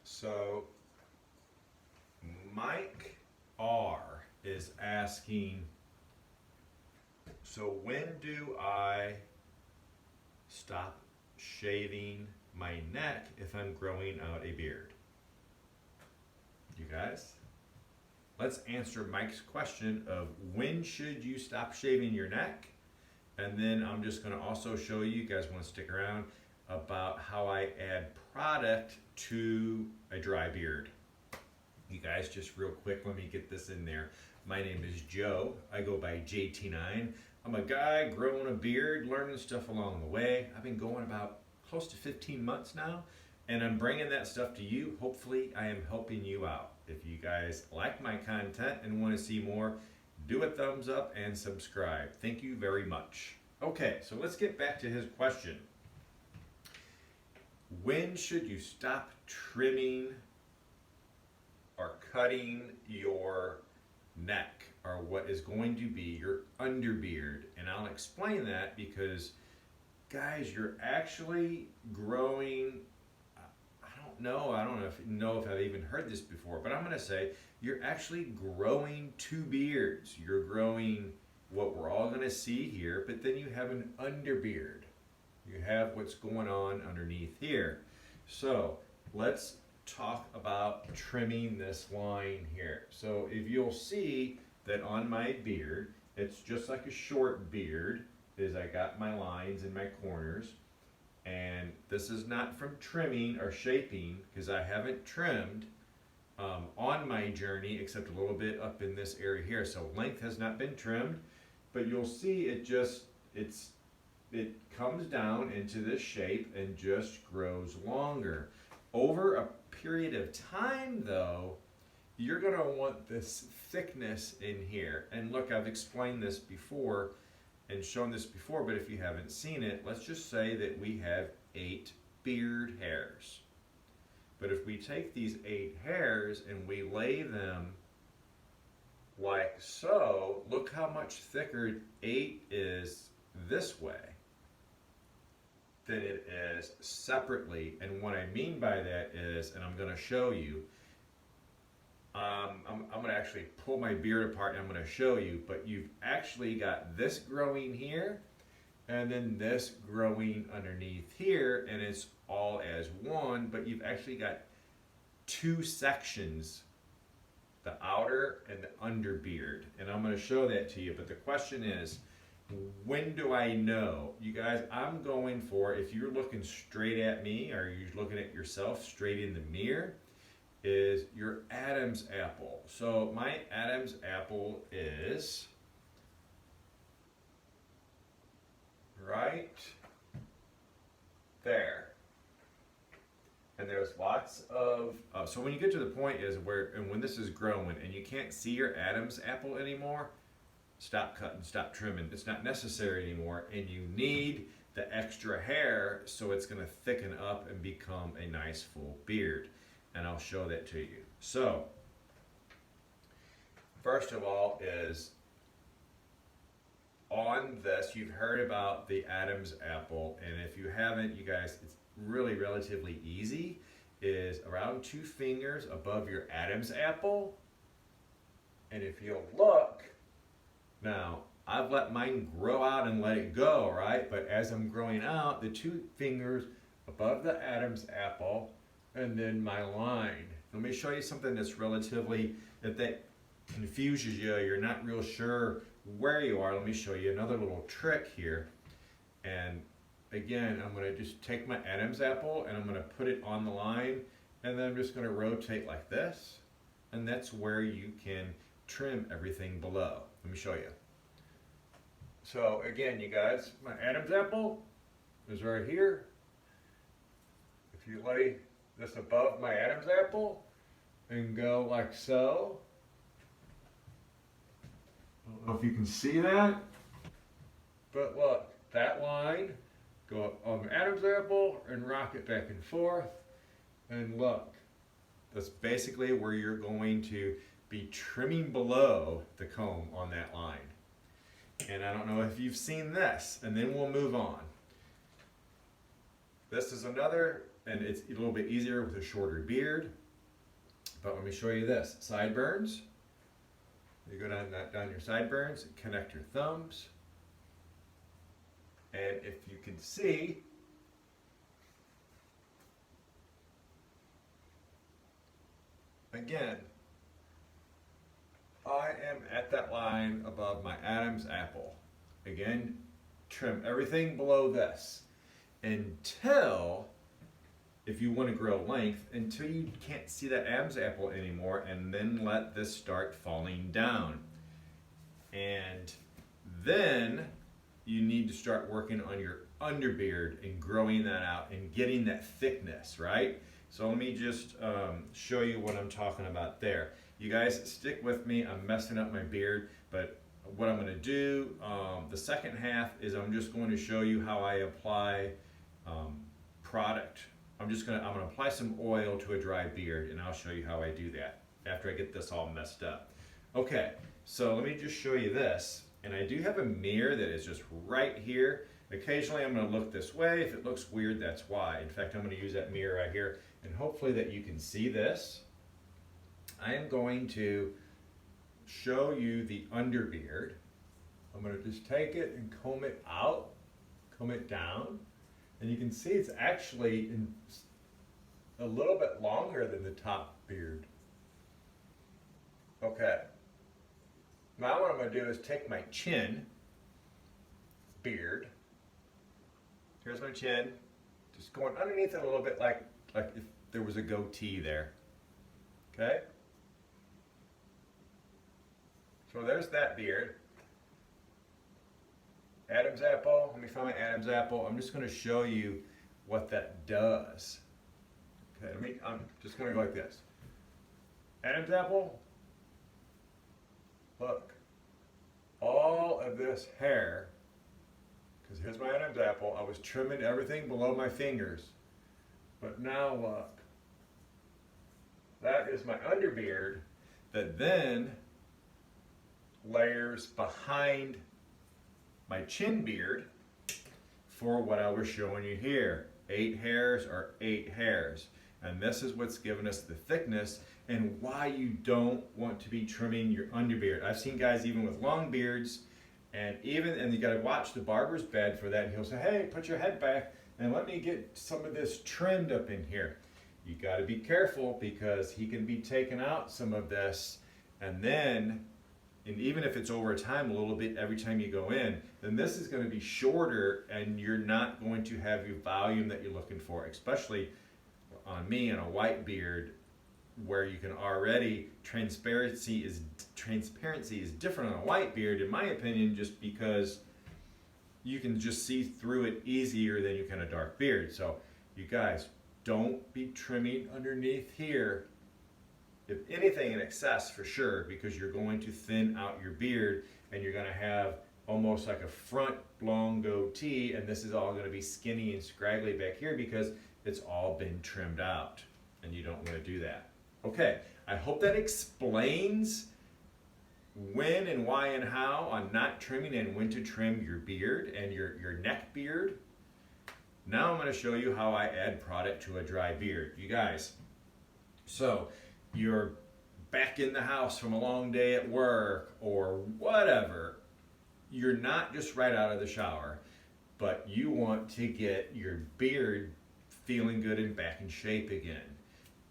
So Mike R is asking, so when do I stop shaving my neck if I'm growing out a beard? You guys, let's answer Mike's question of when should you stop shaving your neck? And then I'm just going to also show you guys want to stick around about how I add product to a dry beard. You guys, just real quick, let me get this in there. My name is Joe. I go by JT9. I'm a guy growing a beard, learning stuff along the way. I've been going about close to 15 months now, and I'm bringing that stuff to you. Hopefully, I am helping you out. If you guys like my content and want to see more, do a thumbs up and subscribe. Thank you very much. Okay, so let's get back to his question. When should you stop trimming or cutting your neck, or what is going to be your underbeard? And I'll explain that because, guys, you're actually growing. I don't know if I've even heard this before, but I'm going to say you're actually growing two beards. You're growing what we're all going to see here, but then you have an underbeard. You have what's going on underneath here. So let's talk about trimming this line here. So if you'll see that on my beard, it's just like a short beard, is I got my lines in my corners. And this is not from trimming or shaping, because I haven't trimmed on my journey except a little bit up in this area here. So length has not been trimmed, but you'll see it comes down into this shape and just grows longer. Over a period of time though, you're gonna want this thickness in here. And look, I've explained this before and shown this before, but if you haven't seen it, let's just say that we have 8 beard hairs. But if we take these 8 hairs and we lay them like so, look how much thicker 8 is this way than it is separately. And what I mean by that is, and I'm going to show you, I'm going to actually pull my beard apart and I'm going to show you, but you've actually got this growing here and then this growing underneath here, and it's all as one, but you've actually got 2 sections, the outer and the under beard, and I'm going to show that to you. But the question is, when do I know? You guys, I'm going for, if you're looking straight at me or you're looking at yourself straight in the mirror, is your Adam's apple. So my Adam's apple is right there. And there's lots of, so when you get to the point is where, and when this is growing and you can't see your Adam's apple anymore, stop cutting, stop trimming. It's not necessary anymore, and you need the extra hair so it's going to thicken up and become a nice full beard. And I'll show that to you. So, first of all is, on this, you've heard about the Adam's apple, and if you haven't, you guys, it's really relatively easy, is around 2 fingers above your Adam's apple. And if you'll look, now, I've let mine grow out and let it go, right? But as I'm growing out, the 2 fingers above the Adam's apple, and then my line. Let me show you something that's relatively, that confuses you, you're not real sure where you are. Let me show you another little trick here. And again, I'm going to just take my Adam's apple and I'm going to put it on the line, and then I'm just going to rotate like this, and that's where you can trim everything below. Let me show you. So again, you guys, my Adam's apple is right here. If you lay this above my Adam's apple and go like so, I don't know if you can see that, but look, that line, go up on the Adam's apple and rock it back and forth, and look, that's basically where you're going to be trimming below the comb on that line. And I don't know if you've seen this, and then we'll move on. This is another and it's a little bit easier with a shorter beard. But let me show you this. Sideburns. You go down your sideburns, connect your thumbs. And if you can see, again, I am at that line above my Adam's apple. Again, trim everything below this until, if you want to grow length, until you can't see that Adam's apple anymore, and then let this start falling down. And then you need to start working on your underbeard and growing that out and getting that thickness, right? So let me just show you what I'm talking about there. You guys stick with me. I'm messing up my beard, but what I'm going to do, the second half is I'm just going to show you how I apply product. I'm going to apply some oil to a dry beard, and I'll show you how I do that after I get this all messed up. Okay, so let me just show you this. And I do have a mirror that is just right here. Occasionally I'm going to look this way. If it looks weird, that's why. In fact, I'm going to use that mirror right here, and hopefully that you can see this. I am going to show you the underbeard. I'm going to just take it and comb it out, comb it down, and you can see it's actually a little bit longer than the top beard. Okay. Now what I'm going to do is take my chin beard. Here's my chin. Just going underneath it a little bit like if there was a goatee there. Okay? So there's that beard. Adam's apple. Let me find my Adam's apple. I'm just going to show you what that does. Okay, I'm just going to go like this. Adam's apple. Look, all of this hair, because here's my Adam's apple, I was trimming everything below my fingers. But now look, that is my underbeard that then layers behind my chin beard for what I was showing you here. 8 hairs are 8 hairs. And this is what's given us the thickness and why you don't want to be trimming your underbeard. I've seen guys even with long beards, and you got to watch the barber's bed for that. And he'll say, hey, put your head back and let me get some of this trimmed up in here. You got to be careful because he can be taking out some of this, and then, and even if it's over time a little bit every time you go in, then this is going to be shorter and you're not going to have your volume that you're looking for, especially on me and a white beard where you can already, transparency is different on a white beard in my opinion, just because you can just see through it easier than you can a dark beard. So you guys, don't be trimming underneath here, if anything in excess for sure, because you're going to thin out your beard and you're going to have almost like a front long goatee, and this is all going to be skinny and scraggly back here because it's all been trimmed out, and you don't want to do that. Okay, I hope that explains when and why and how on not trimming and when to trim your beard and your neck beard. Now I'm going to show you how I add product to a dry beard. You guys, so you're back in the house from a long day at work or whatever. You're not just right out of the shower, but you want to get your beard feeling good and back in shape again.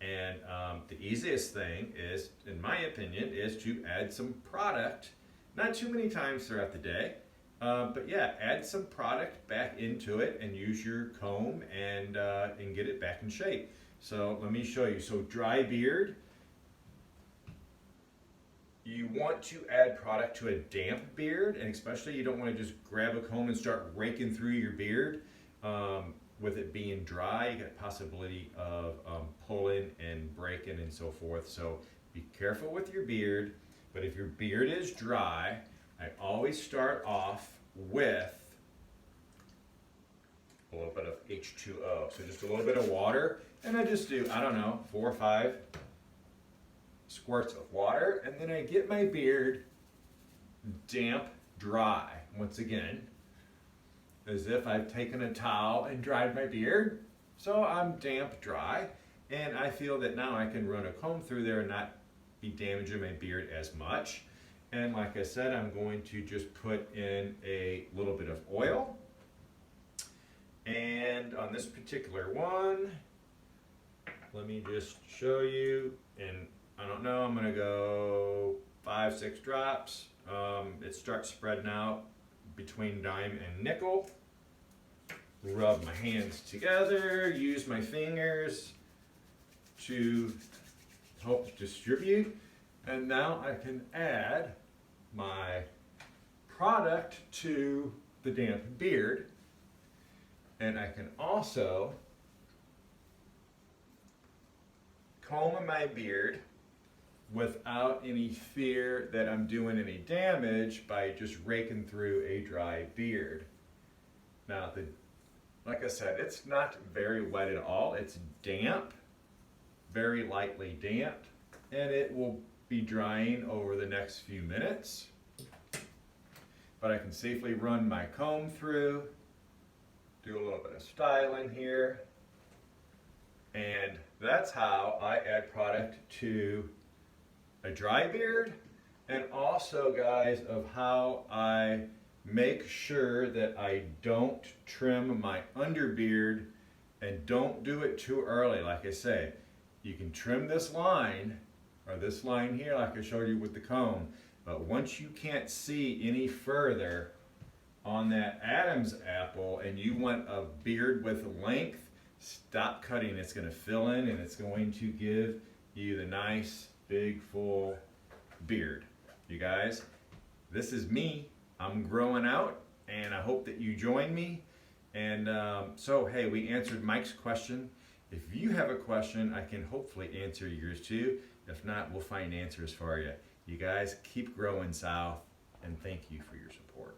And the easiest thing is, in my opinion, is to add some product, not too many times throughout the day, but yeah, add some product back into it and use your comb and get it back in shape. So let me show you. So dry beard, you want to add product to a damp beard, and especially you don't want to just grab a comb and start raking through your beard. With it being dry, you got possibility of pulling and breaking and so forth. So be careful with your beard. But if your beard is dry, I always start off with a little bit of H2O. So just a little bit of water, and I just do, I don't know, 4 or 5 squirts of water, and then I get my beard damp, dry, once again, as if I've taken a towel and dried my beard. So I'm damp dry, and I feel that now I can run a comb through there and not be damaging my beard as much. And like I said, I'm going to just put in a little bit of oil. And on this particular one, let me just show you, and I don't know, I'm gonna go 5-6 drops. It starts spreading out between dime and nickel. Rub my hands together, use my fingers to help distribute. And now I can add my product to the damp beard. And I can also comb my beard without any fear that I'm doing any damage by just raking through a dry beard. Now, like I said, it's not very wet at all. It's damp, very lightly damp, and it will be drying over the next few minutes. But I can safely run my comb through, do a little bit of styling here, and that's how I add product to a dry beard, and also, guys, of how I make sure that I don't trim my underbeard and don't do it too early. Like I say, you can trim this line or this line here like I showed you with the comb, but once you can't see any further on that Adam's apple and you want a beard with length, stop cutting. It's going to fill in and it's going to give you the nice big full beard. You guys, this is me. I'm growing out, and I hope that you join me. And so, hey, we answered Mike's question. If you have a question, I can hopefully answer yours too. If not, we'll find answers for you. You guys keep growing south, and thank you for your support.